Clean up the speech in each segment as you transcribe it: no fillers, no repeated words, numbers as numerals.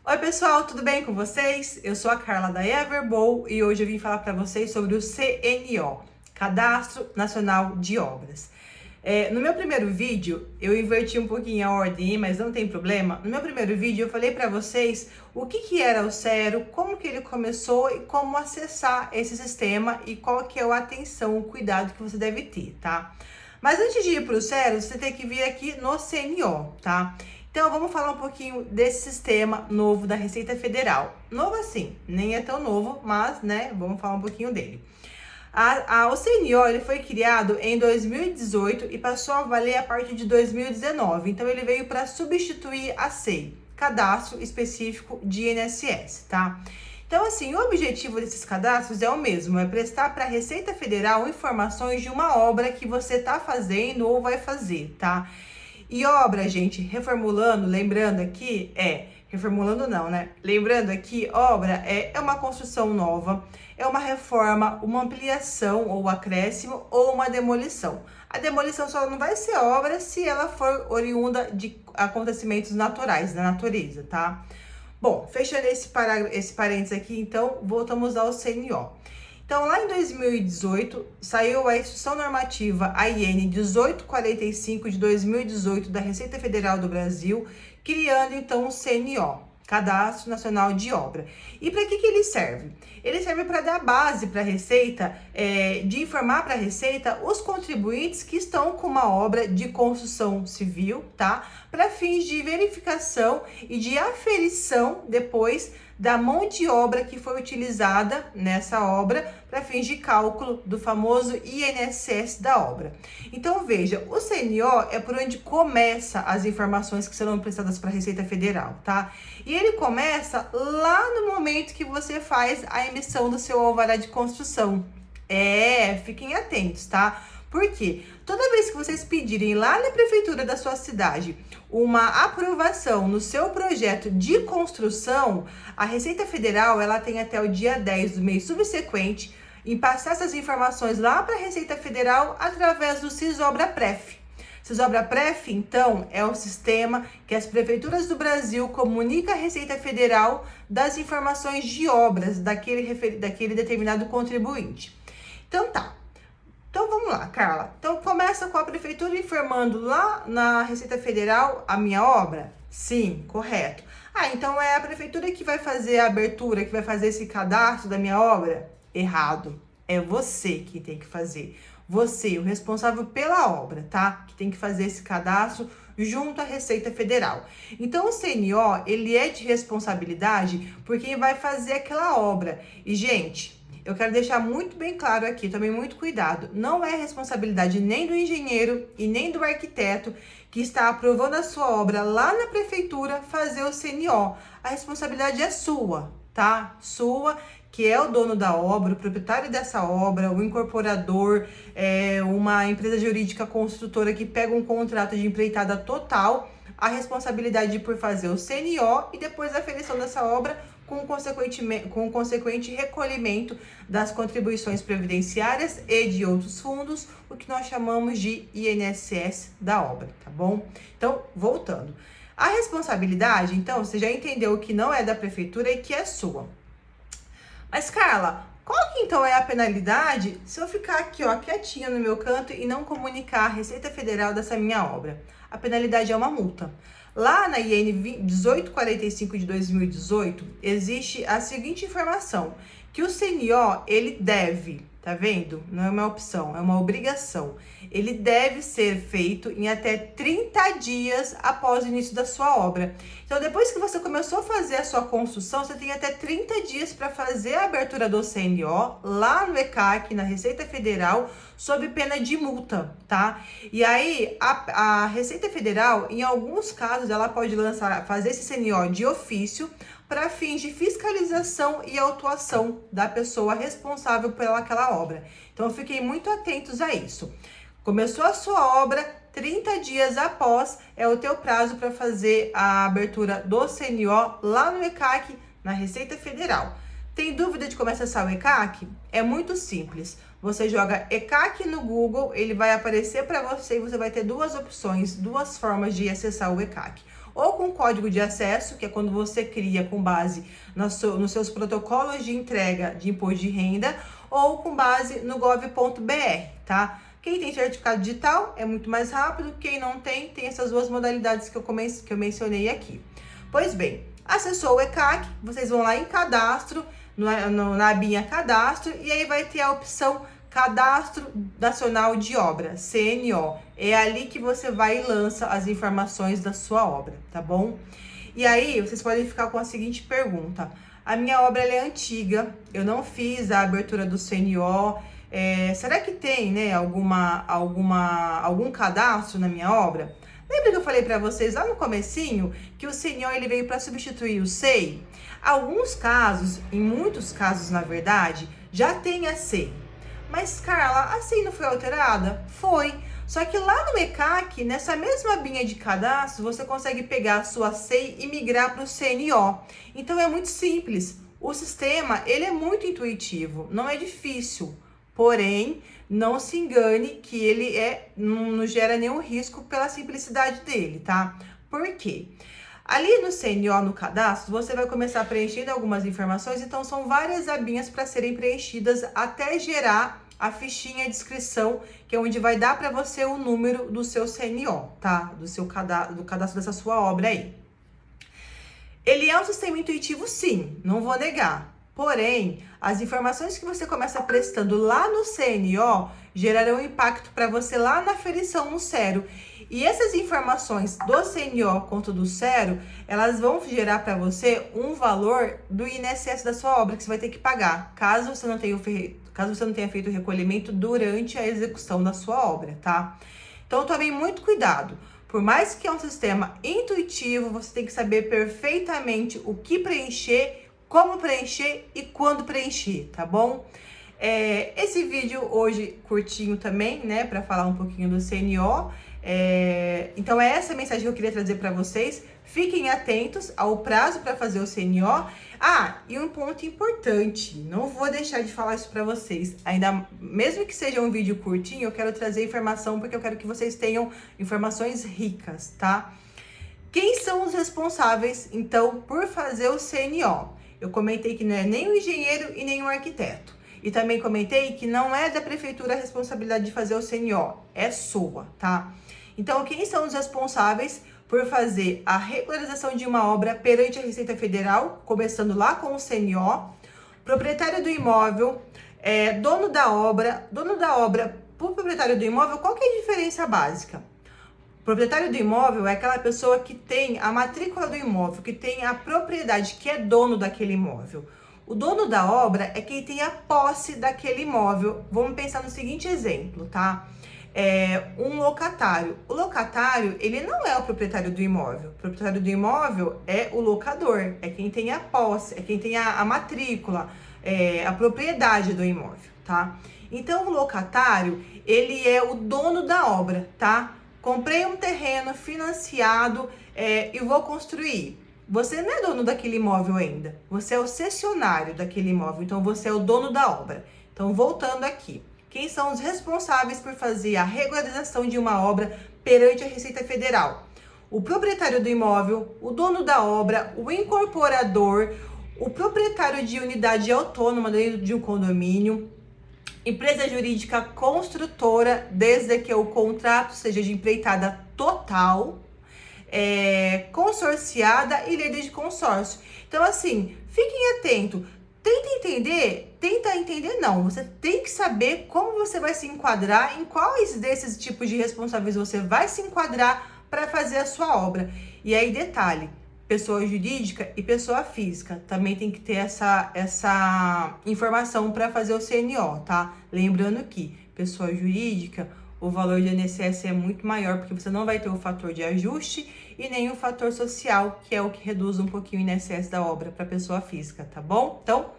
Oi pessoal, tudo bem com vocês? Eu sou a Carla da Everbowl e hoje eu vim falar para vocês sobre o CNO, Cadastro Nacional de Obras. No meu primeiro vídeo, eu inverti um pouquinho a ordem, mas não tem problema. No meu primeiro vídeo, eu falei para vocês o que era o Cero, como que ele começou e como acessar esse sistema e qual que é a atenção, o cuidado que você deve ter, tá? Mas antes de ir para o Cero, você tem que vir aqui no CNO, tá? Então, vamos falar um pouquinho desse sistema novo da Receita Federal. Novo assim, nem é tão novo, mas, né, vamos falar um pouquinho dele. O CNO ele foi criado em 2018 e passou a valer a partir de 2019. Então, ele veio para substituir a SEI, Cadastro Específico de INSS, tá? Então, assim, o objetivo desses cadastros é o mesmo, é prestar para a Receita Federal informações de uma obra que você está fazendo ou vai fazer, tá? E obra, gente, reformulando, lembrando aqui, reformulando não, né? Lembrando aqui, obra é uma construção nova, é uma reforma, uma ampliação ou acréscimo ou uma demolição. A demolição só não vai ser obra se ela for oriunda de acontecimentos naturais, da natureza, tá? Bom, fechando esse parênteses aqui, então, voltamos ao CNO. Então, lá em 2018, saiu a Instrução Normativa AIN 1845 de 2018 da Receita Federal do Brasil, criando então o CNO, Cadastro Nacional de Obra. E para que ele serve? Ele serve para dar base para a Receita, de informar para a Receita os contribuintes que estão com uma obra de construção civil, tá? Para fins de verificação e de aferição depois da mão de obra que foi utilizada nessa obra para fins de cálculo do famoso INSS da obra. Então veja, o CNO é por onde começa as informações que serão prestadas para a Receita Federal, tá? E ele começa lá no momento que você faz a emissão do seu alvará de construção. Fiquem atentos, tá? Porque toda vez que vocês pedirem lá na prefeitura da sua cidade uma aprovação no seu projeto de construção, a Receita Federal ela tem até o dia 10 do mês subsequente em passar essas informações lá para a Receita Federal através do Cisobra-Pref. Cisobra-Pref, então, é o sistema que as prefeituras do Brasil comunicam à Receita Federal das informações de obras daquele determinado contribuinte. Então tá. Então vamos lá, Carla. Então começa com a prefeitura informando lá na Receita Federal a minha obra? Sim, correto. Então é a prefeitura que vai fazer a abertura, que vai fazer esse cadastro da minha obra? Errado. É você que tem que fazer. Você, o responsável pela obra, tá? Que tem que fazer esse cadastro junto à Receita Federal. Então o CNO, ele é de responsabilidade por quem vai fazer aquela obra. E, gente, eu quero deixar muito bem claro aqui, também muito cuidado, não é responsabilidade nem do engenheiro e nem do arquiteto que está aprovando a sua obra lá na prefeitura fazer o CNO. A responsabilidade é sua, tá? Sua, que é o dono da obra, o proprietário dessa obra, o incorporador, uma empresa jurídica construtora que pega um contrato de empreitada total, a responsabilidade por fazer o CNO e depois a aferição dessa obra com o consequente recolhimento das contribuições previdenciárias e de outros fundos, o que nós chamamos de INSS da obra, tá bom? Então, voltando. A responsabilidade, então, você já entendeu que não é da prefeitura e que é sua. Mas, Carla, qual que então é a penalidade se eu ficar aqui, ó, quietinha no meu canto e não comunicar a Receita Federal dessa minha obra? A penalidade é uma multa. Lá na IN 1845 de 2018, existe a seguinte informação, que o CNO, ele deve, tá vendo? Não é uma opção, é uma obrigação. Ele deve ser feito em até 30 dias após o início da sua obra. Então, depois que você começou a fazer a sua construção, você tem até 30 dias para fazer a abertura do CNO lá no ECAC, na Receita Federal, sob pena de multa, tá? E aí, a Receita Federal, em alguns casos, ela pode fazer esse CNO de ofício para fins de fiscalização e autuação da pessoa responsável pelaquela obra. Então, fiquem muito atentos a isso. Começou a sua obra, 30 dias após é o teu prazo para fazer a abertura do CNO lá no ECAC, na Receita Federal. Tem dúvida de como acessar o ECAC? É muito simples. Você joga ECAC no Google, ele vai aparecer para você e você vai ter duas opções, duas formas de acessar o ECAC. ou com código de acesso, que é quando você cria com base nos seus protocolos de entrega de imposto de renda, ou com base no gov.br, tá? Quem tem certificado digital é muito mais rápido, quem não tem, tem essas duas modalidades que eu mencionei aqui. Pois bem, acessou o ECAC, vocês vão lá em cadastro, na abinha cadastro, e aí vai ter a opção Cadastro Nacional de Obra, CNO. É ali que você vai e lança as informações da sua obra, tá bom? E aí, vocês podem ficar com a seguinte pergunta. A minha obra ela é antiga, eu não fiz a abertura do CNO. Será que tem, né, algum cadastro na minha obra? Lembra que eu falei para vocês lá no comecinho que o CNO ele veio para substituir o SEI? Alguns casos, em muitos casos na verdade, já tem a SEI. Mas, Carla, a SEI não foi alterada? Foi. Só que lá no ECAC, nessa mesma abinha de cadastro, você consegue pegar a sua SEI e migrar para o CNO. Então, é muito simples. O sistema, ele é muito intuitivo, não é difícil. Porém, não se engane que ele não gera nenhum risco pela simplicidade dele, tá? Por quê? Ali no CNO, no cadastro, você vai começar preenchendo algumas informações, então são várias abinhas para serem preenchidas até gerar a fichinha de inscrição, que é onde vai dar para você o número do seu CNO, tá? Do cadastro dessa sua obra aí. Ele é um sistema intuitivo, sim, não vou negar. Porém, as informações que você começa prestando lá no CNO gerarão impacto para você lá na aferição no Cero. E essas informações do CNO quanto do Cero, elas vão gerar para você um valor do INSS da sua obra que você vai ter que pagar, caso você não tenha feito o recolhimento durante a execução da sua obra, tá? Então, tome muito cuidado. Por mais que é um sistema intuitivo, você tem que saber perfeitamente o que preencher, como preencher e quando preencher, tá bom? Esse vídeo hoje curtinho também, né, para falar um pouquinho do CNO. Então é essa a mensagem que eu queria trazer para vocês. Fiquem atentos ao prazo para fazer o CNO. E um ponto importante, não vou deixar de falar isso para vocês. Ainda mesmo que seja um vídeo curtinho, eu quero trazer informação porque eu quero que vocês tenham informações ricas, tá? Quem são os responsáveis, então, por fazer o CNO? Eu comentei que não é nem o engenheiro e nem o arquiteto. E também comentei que não é da prefeitura a responsabilidade de fazer o CNO, é sua, tá? Então, quem são os responsáveis por fazer a regularização de uma obra perante a Receita Federal, começando lá com o CNO, proprietário do imóvel, dono da obra, para o proprietário do imóvel, qual que é a diferença básica? O proprietário do imóvel é aquela pessoa que tem a matrícula do imóvel, que tem a propriedade, que é dono daquele imóvel. O dono da obra é quem tem a posse daquele imóvel. Vamos pensar no seguinte exemplo, tá? Um locatário. O locatário, ele não é o proprietário do imóvel. O proprietário do imóvel é o locador, é quem tem a posse, é quem tem a matrícula, a propriedade do imóvel, tá? Então, o locatário, ele é o dono da obra, tá? Comprei um terreno financiado e vou construir. Você não é dono daquele imóvel ainda, você é o cessionário daquele imóvel, então você é o dono da obra. Então, voltando aqui, quem são os responsáveis por fazer a regularização de uma obra perante a Receita Federal? O proprietário do imóvel, o dono da obra, o incorporador, o proprietário de unidade autônoma dentro de um condomínio, empresa jurídica construtora, desde que o contrato seja de empreitada total, consorciada e líder de consórcio. Então, assim, fiquem atentos. Tenta entender não. Você tem que saber como você vai se enquadrar, em quais desses tipos de responsáveis você vai se enquadrar para fazer a sua obra. E aí, detalhe, pessoa jurídica e pessoa física também tem que ter essa informação para fazer o CNO, tá? Lembrando que pessoa jurídica, o valor de INSS é muito maior, porque você não vai ter o fator de ajuste e nem o fator social, que é o que reduz um pouquinho o INSS da obra para pessoa física, tá bom? Então,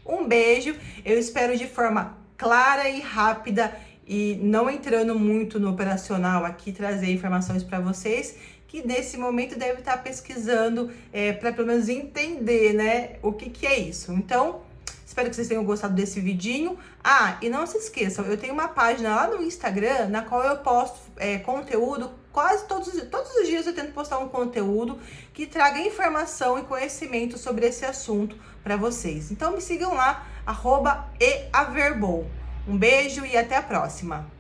um beijo, eu espero de forma clara e rápida e não entrando muito no operacional aqui, trazer informações para vocês, que nesse momento deve estar pesquisando para pelo menos entender, né, o que é isso. Então, espero que vocês tenham gostado desse vidinho. E não se esqueçam, eu tenho uma página lá no Instagram, na qual eu posto conteúdo quase todos os dias eu tento postar um conteúdo que traga informação e conhecimento sobre esse assunto para vocês. Então me sigam lá, @eaverbol. Um beijo e até a próxima!